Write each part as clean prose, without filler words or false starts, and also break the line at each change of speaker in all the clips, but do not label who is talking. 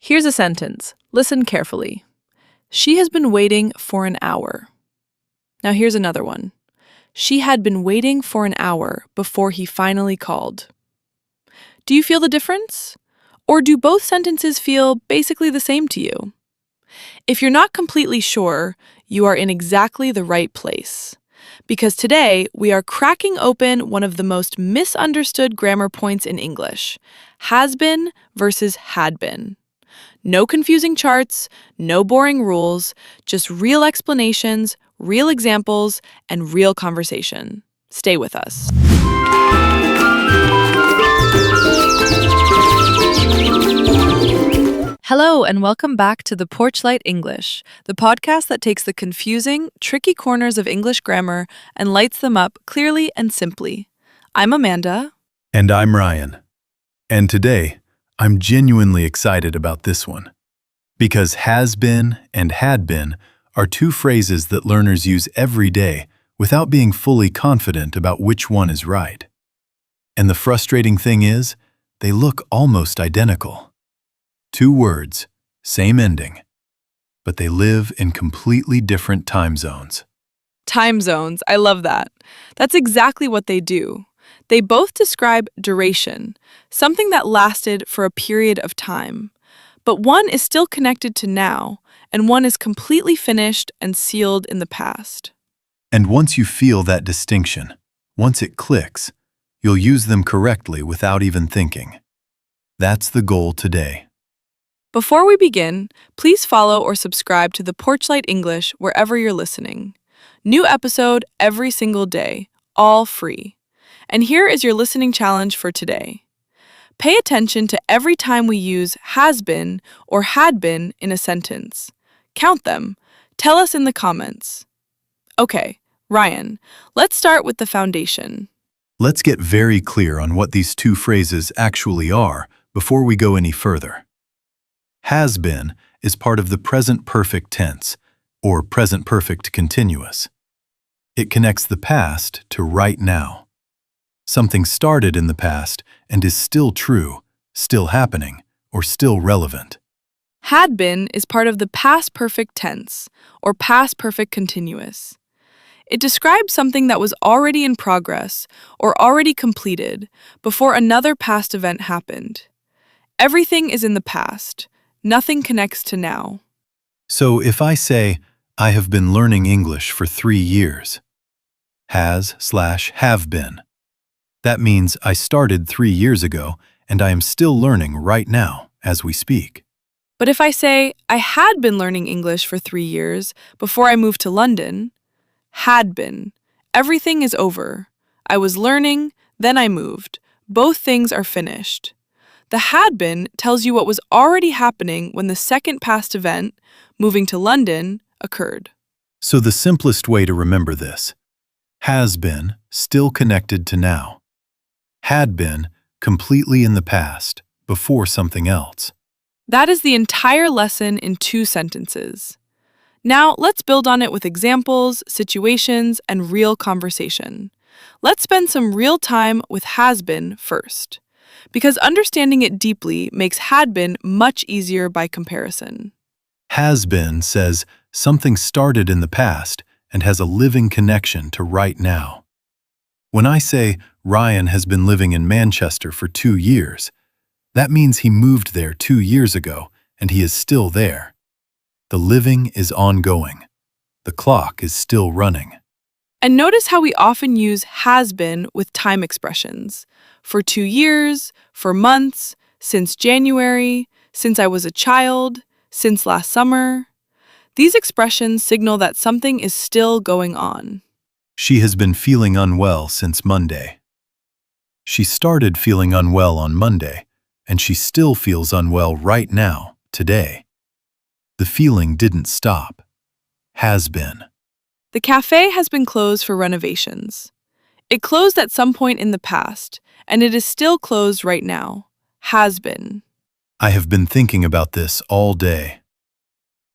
Here's a sentence. Listen carefully. She has been waiting for an hour. Now here's another one. She had been waiting for an hour before he finally called. Do you feel the difference? Or do both sentences feel basically the same to you? If you're not completely sure, you are in exactly the right place. Because today, we are cracking open one of the most misunderstood grammar points in English, has been versus had been. No confusing charts, no boring rules, just real explanations, real examples, and real conversation. Stay with us. Hello, and welcome back to the Porch English, the podcast that takes the confusing, tricky corners of English grammar and lights them up clearly and simply. I'm Amanda.
And I'm Ryan. And today, I'm genuinely excited about this one. Because has been and had been are two phrases that learners use every day without being fully confident about which one is right. And the frustrating thing is, they look almost identical. Two words, same ending, but they live in completely different time zones.
Time zones, I love that. That's exactly what they do. They both describe duration, something that lasted for a period of time. But one is still connected to now, and one is completely finished and sealed in the past.
And once you feel that distinction, once it clicks, you'll use them correctly without even thinking. That's the goal today.
Before we begin, please follow or subscribe to the Porchlight English wherever you're listening. New episode every single day, all free. And here is your listening challenge for today. Pay attention to every time we use has been or had been in a sentence. Count them. Tell us in the comments. Okay, Ryan, let's start with the foundation.
Let's get very clear on what these two phrases actually are before we go any further. Has been is part of the present perfect tense, or present perfect continuous. It connects the past to right now. Something started in the past and is still true, still happening, or still relevant.
Had been is part of the past perfect tense, or past perfect continuous. It describes something that was already in progress or already completed before another past event happened. Everything is in the past. Nothing connects to now.
So if I say, I have been learning English for 3 years, has/have been, that means I started 3 years ago and I am still learning right now as we speak.
But if I say, I had been learning English for 3 years before I moved to London, had been. Everything is over. I was learning, then I moved. Both things are finished. The had been tells you what was already happening when the second past event, moving to London, occurred.
So the simplest way to remember this, has been, still connected to now. Had been, completely in the past, before something else.
That is the entire lesson in 2 sentences. Now, let's build on it with examples, situations, and real conversation. Let's spend some real time with has been first, because understanding it deeply makes had been much easier by comparison.
Has been says something started in the past and has a living connection to right now. When I say Ryan has been living in Manchester for 2 years, that means he moved there 2 years ago and he is still there. The living is ongoing. The clock is still running.
And notice how we often use has been with time expressions. For 2 years, for months, since January, since I was a child, since last summer. These expressions signal that something is still going on.
She has been feeling unwell since Monday. She started feeling unwell on Monday, and she still feels unwell right now, today. The feeling didn't stop. Has been.
The cafe has been closed for renovations. It closed at some point in the past, and it is still closed right now. Has been.
I have been thinking about this all day.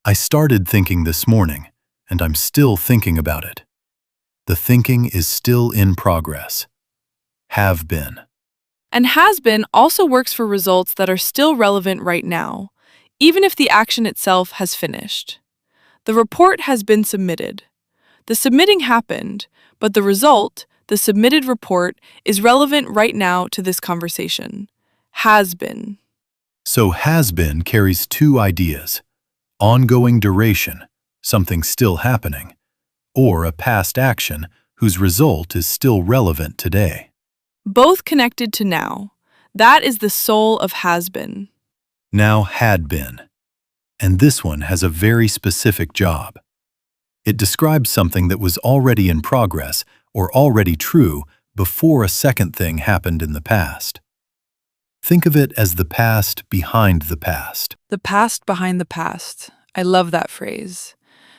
I started thinking this morning, and I'm still thinking about it. The thinking is still in progress. Have been.
And has been also works for results that are still relevant right now, even if the action itself has finished. The report has been submitted. The submitting happened, but the result, the submitted report, is relevant right now to this conversation. Has been.
So has been carries two ideas: ongoing duration, something still happening, or a past action whose result is still relevant today.
Both connected to now. That is the soul of has been.
Now had been. And this one has a very specific job. It describes something that was already in progress or already true before a second thing happened in the past. Think of it as the past behind the past.
The past behind the past. I love that phrase.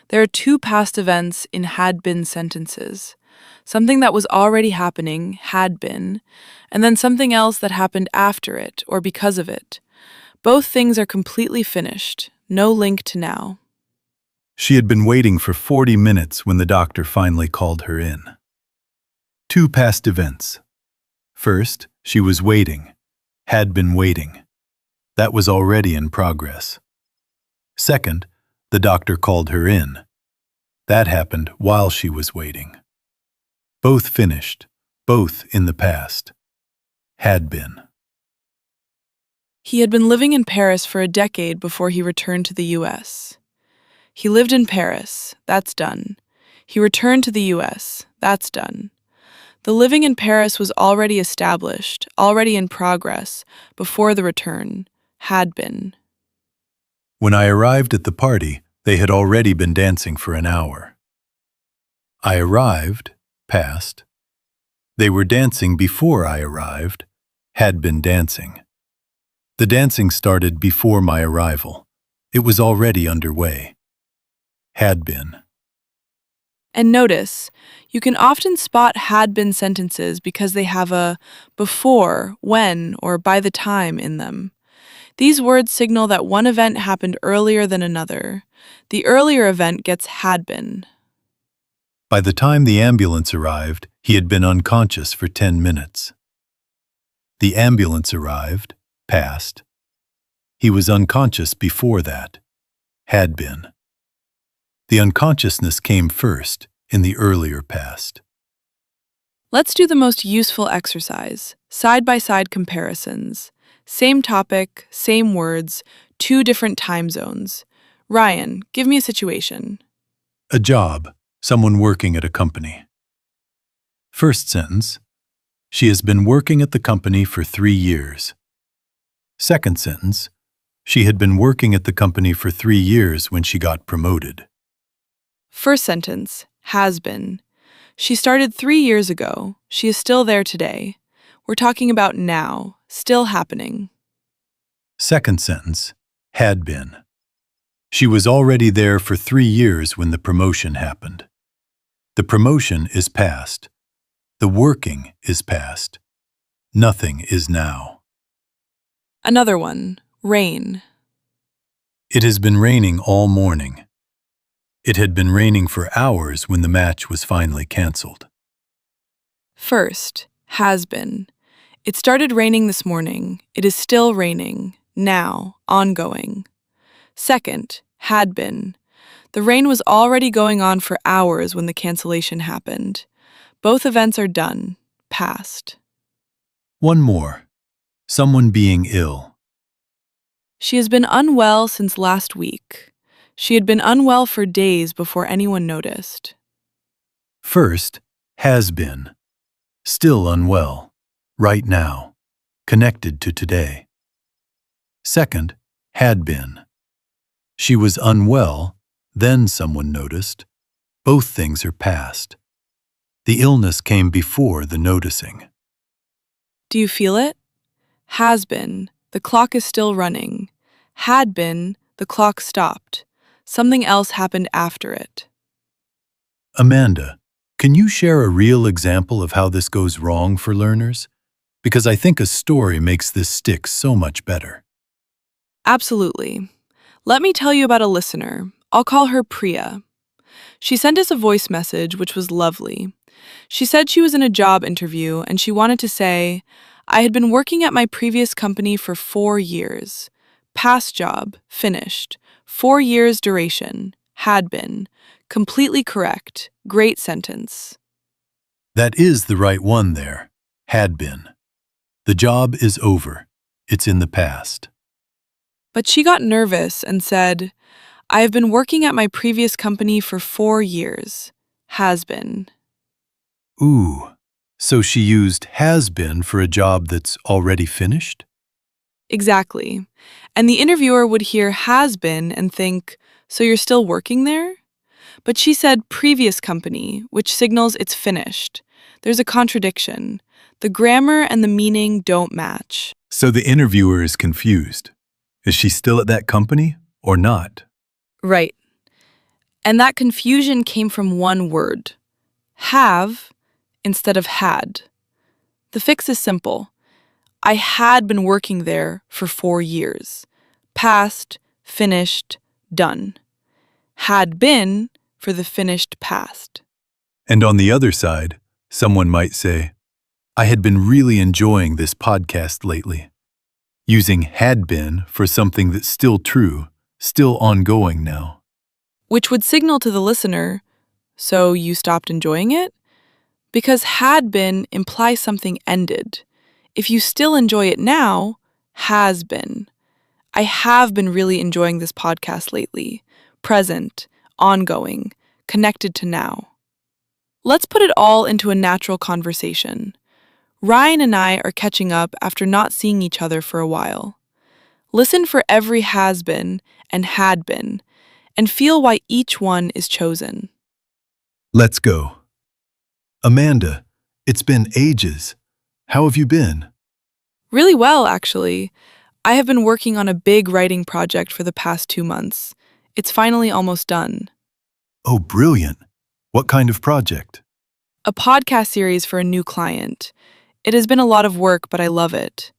There are two past events in had been sentences. Something that was already happening, had been, and then something else that happened after it or because of it. Both things are completely finished, no link to now.
She had been waiting for 40 minutes when the doctor finally called her in. Two past events. First, she was waiting, had been waiting. That was already in progress. Second, the doctor called her in. That happened while she was waiting. Both finished, both in the past. Had been.
He had been living in Paris for a decade before he returned to the U.S. He lived in Paris, that's done. He returned to the U.S., that's done. The living in Paris was already established, already in progress, before the return, had been.
When I arrived at the party, they had already been dancing for an hour. I arrived, past. They were dancing before I arrived, had been dancing. The dancing started before my arrival. It was already underway. Had been.
And notice, you can often spot had been sentences because they have a before, when, or by the time in them. These words signal that one event happened earlier than another. The earlier event gets had been.
By the time the ambulance arrived, he had been unconscious for 10 minutes. The ambulance arrived, past. He was unconscious before that, had been. The unconsciousness came first, in the earlier past.
Let's do the most useful exercise, side-by-side comparisons. Same topic, same words, two different time zones. Ryan, give me a situation.
A job, someone working at a company. First sentence, she has been working at the company for 3 years. Second sentence, she had been working at the company for 3 years when she got promoted.
First sentence, has been. She started 3 years ago. She is still there today. We're talking about now, still happening.
Second sentence, had been. She was already there for 3 years when the promotion happened. The promotion is past. The working is past. Nothing is now.
Another one, rain.
It has been raining all morning. It had been raining for hours when the match was finally canceled.
First, has been. It started raining this morning. It is still raining. Now, ongoing. Second, had been. The rain was already going on for hours when the cancellation happened. Both events are done, past.
One more. Someone being ill.
She has been unwell since last week. She had been unwell for days before anyone noticed.
First, has been. Still unwell. Right now. Connected to today. Second, had been. She was unwell, then someone noticed. Both things are past. The illness came before the noticing.
Do you feel it? Has been. The clock is still running. Had been. The clock stopped. Something else happened after it.
Amanda, can you share a real example of how this goes wrong for learners? Because I think a story makes this stick so much better.
Absolutely. Let me tell you about a listener. I'll call her Priya. She sent us a voice message, which was lovely. She said she was in a job interview and she wanted to say, I had been working at my previous company for 4 years. Past job, finished. 4 years duration, had been. Completely correct. Great sentence.
That is the right one there. Had been. The job is over. It's in the past.
But she got nervous and said, I have been working at my previous company for 4 years. Has been.
Ooh, so she used has been for a job that's already finished?
Exactly. And the interviewer would hear has been and think, so you're still working there? But she said previous company, which signals it's finished. There's a contradiction. The grammar and the meaning don't match.
So the interviewer is confused. Is she still at that company or not?
Right. And that confusion came from one word, have instead of had. The fix is simple. I had been working there for 4 years. Past, finished, done. Had been for the finished past.
And on the other side, someone might say, I had been really enjoying this podcast lately. Using had been for something that's still true, still ongoing now.
Which would signal to the listener, so you stopped enjoying it? Because had been implies something ended. If you still enjoy it now, has been. I have been really enjoying this podcast lately. Present, ongoing, connected to now. Let's put it all into a natural conversation. Ryan and I are catching up after not seeing each other for a while. Listen for every has been and had been, and feel why each one is chosen.
Let's go. Amanda, it's been ages. How have you been?
Really well, actually. I have been working on a big writing project for the past 2 months. It's finally almost done.
Oh, brilliant. What kind of project?
A podcast series for a new client. It has been a lot of work, but I love it.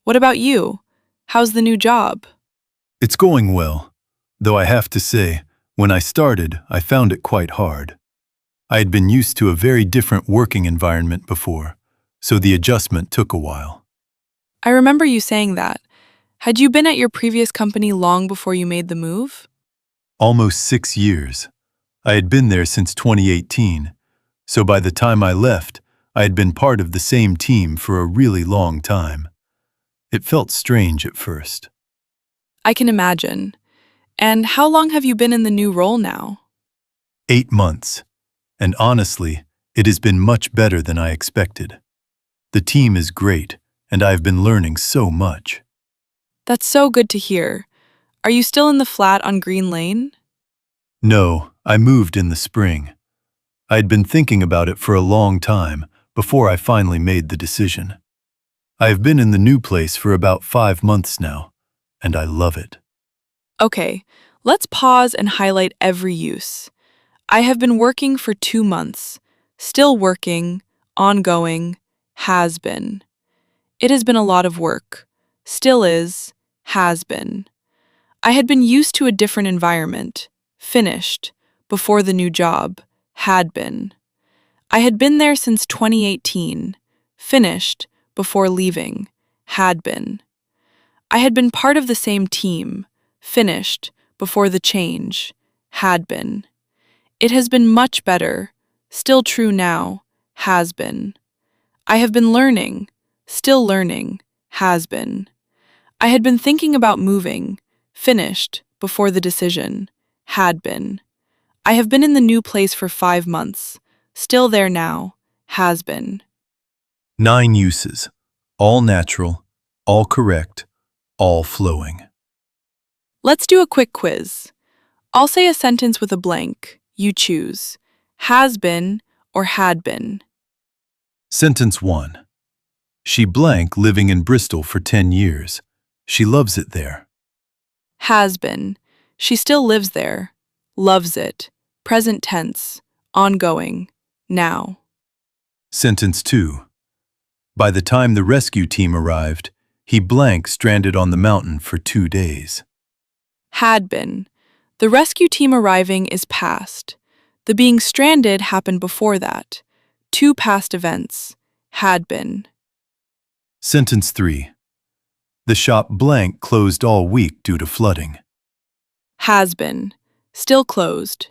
What about you? How's the new job?
It's going well, though I have to say, when I started, I found it quite hard. I had been used to a very different working environment before, so the adjustment took a while.
I remember you saying that. Had you been at your previous company long before you made the move?
Almost 6 years. I had been there since 2018, so by the time I left, I had been part of the same team for a really long time. It felt strange at first.
I can imagine. And how long have you been in the new role now?
8 months. And honestly, it has been much better than I expected. The team is great, and I have been learning so much.
That's so good to hear. Are you still in the flat on Green Lane?
No, I moved in the spring. I had been thinking about it for a long time before I finally made the decision. I have been in the new place for about 5 months now, and I love it.
Okay, let's pause and highlight every use. I have been working for 2 months. Still working, ongoing, has been. It has been a lot of work. Still is, has been. I had been used to a different environment. Finished, before the new job, had been. I had been there since 2018. Finished, before leaving, had been. I had been part of the same team. Finished, before the change, had been. It has been much better. Still true now, has been. I have been learning. Still learning, has been. I had been thinking about moving. Finished, before the decision, had been. I have been in the new place for 5 months. Still there now, has been.
9 uses. All natural, all correct, all flowing.
Let's do a quick quiz. I'll say a sentence with a blank. You choose. Has been or had been.
Sentence 1. She blank living in Bristol for 10 years. She loves it there.
Has been. She still lives there. Loves it. Present tense. Ongoing. Now.
Sentence 2. By the time the rescue team arrived, he blank stranded on the mountain for 2 days.
Had been. The rescue team arriving is past. The being stranded happened before that. 2 past events. Had been.
Sentence 3. The shop blank closed all week due to flooding.
Has been. Still closed.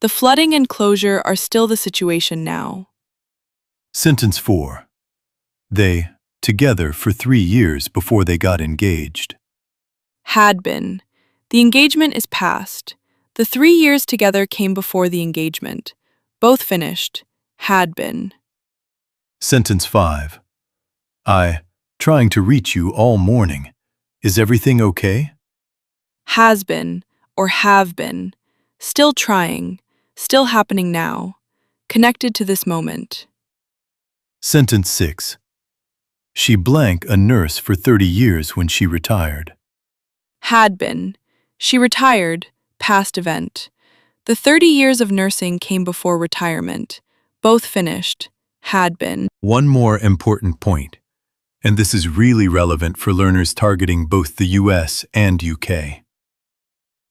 The flooding and closure are still the situation now.
Sentence 4. They, together for 3 years before they got engaged.
Had been. The engagement is past. The 3 years together came before the engagement. Both finished. Had been.
Sentence 5. Trying to reach you all morning. Is everything okay?
Has been or have been. Still trying. Still happening now. Connected to this moment.
Sentence 6. She blank a nurse for 30 years when she retired.
Had been. She retired. Past event. The 30 years of nursing came before retirement. Both finished. Had been.
One more important point, and this is really relevant for learners targeting both the US and UK.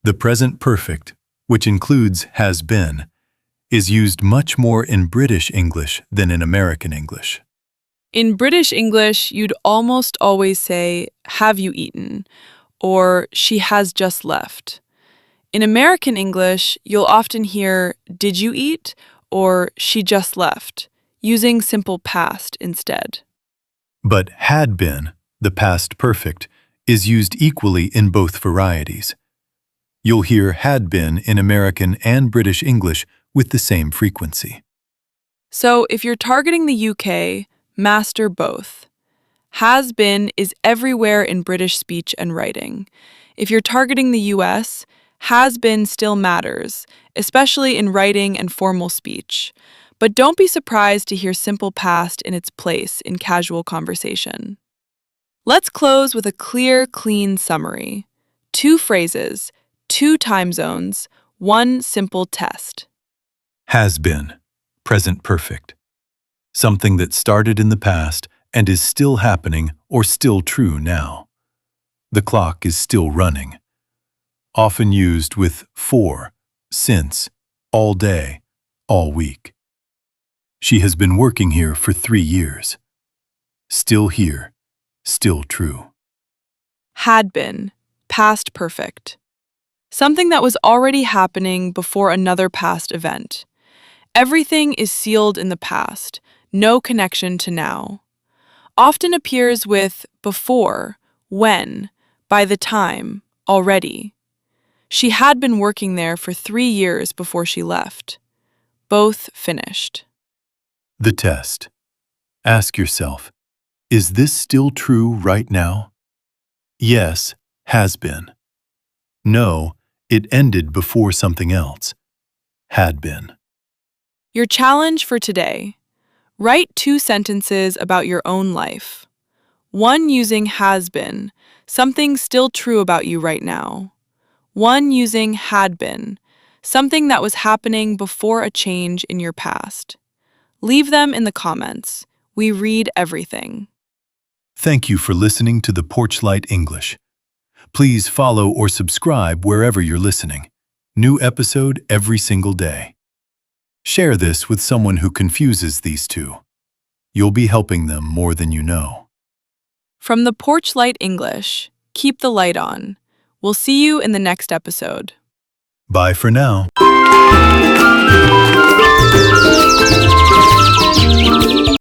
The present perfect, which includes has been, is used much more in British English than in American English.
In British English, you'd almost always say, have you eaten? Or she has just left. In American English, you'll often hear, did you eat? Or she just left, using simple past instead.
But had been, the past perfect, is used equally in both varieties. You'll hear had been in American and British English with the same frequency.
So if you're targeting the UK, master both. Has been is everywhere in British speech and writing. If you're targeting the US, has been still matters, especially in writing and formal speech. But don't be surprised to hear simple past in its place in casual conversation. Let's close with a clear, clean summary. 2 phrases, 2 time zones, 1 simple test.
Has been, present perfect. Something that started in the past and is still happening or still true now. The clock is still running. Often used with for, since, all day, all week. She has been working here for 3 years. Still here, still true.
Had been, past perfect. Something that was already happening before another past event. Everything is sealed in the past, no connection to now. Often appears with before, when, by the time, already. She had been working there for 3 years before she left. Both finished.
The test. Ask yourself, is this still true right now? Yes, has been. No, it ended before something else. Had been.
Your challenge for today. Write 2 sentences about your own life. 1 using has been, something still true about you right now. 1 using had been, something that was happening before a change in your past. Leave them in the comments. We read everything.
Thank you for listening to the Porch Light English. Please follow or subscribe wherever you're listening. New episode every single day. Share this with someone who confuses these two. You'll be helping them more than you know.
From the Porch Light English, keep the light on. We'll see you in the next episode.
Bye for now.